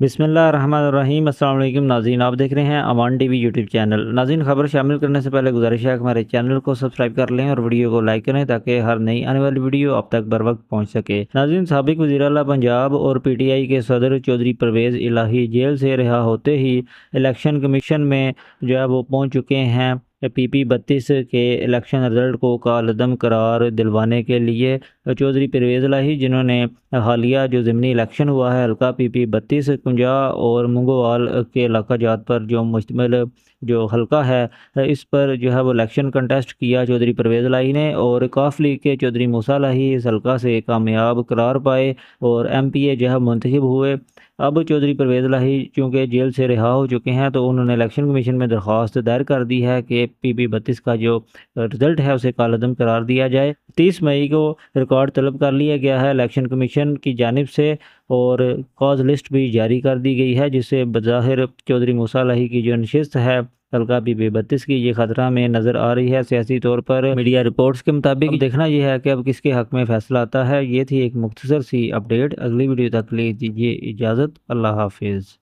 बिस्मिल्लाहिर्रहमानिर्रहीम। अस्सलाम वालेकुम नाज़रीन, आप देख रहे हैं अमान टीवी यूट्यूब चैनल। नाज़रीन, खबर शामिल करने से पहले गुजारिश है कि हमारे चैनल को सब्सक्राइब कर लें और वीडियो को लाइक करें ताकि हर नई आने वाली वीडियो आप तक बर वक्त पहुँच सके। नाज़रीन, साबिक वज़ीर आला पंजाब और PTI के सदर चौधरी परवेज़ इलाही जेल से रिहा होते ही इलेक्शन कमीशन में जो है वो पहुँच चुके हैं। PP32 के इलेक्शन रिज़ल्ट को कालअदम करार दिलवाने के लिए चौधरी परवेज़ इलाही, जिन्होंने हालिया जो ज़िमनी इलेक्शन हुआ है हल्का PP32 कुंजा और मुंगोवाल के इलाका जात पर जो मुश्तमिल जो हल्का है, इस पर जो है वो इलेक्शन कंटेस्ट किया चौधरी परवेज़ इलाही ने, और काफ लीग के चौधरी मूसा इलाही इस हल्का से कामयाब करार पाए और MPA जो है मुंतखब हुए। अब चौधरी परवेज़ इलाही चूँकि जेल से रिहा हो चुके हैं, तो उन्होंने इलेक्शन कमीशन में दरख्वास्त दायर कर दी है कि PP32 का जो रिज़ल्ट है उसे कालअदम करार दिया जाए। 30 मई को रिकॉर्ड तलब कर लिया गया है इलेक्शन कमीशन की जानिब से, और कॉज लिस्ट भी जारी कर दी गई है, जिससे बज़ाहिर चौधरी मूसा इलाही की जो नशिस्त है हल्का PP32 की, ये खतरा में नज़र आ रही है सियासी तौर पर। मीडिया रिपोर्ट्स के मुताबिक अब देखना यह है कि अब किसके हक़ में फ़ैसला आता है। ये थी एक मुख्तसर सी अपडेट। अगली वीडियो तक ले दीजिए इजाज़त। अल्लाह हाफिज़।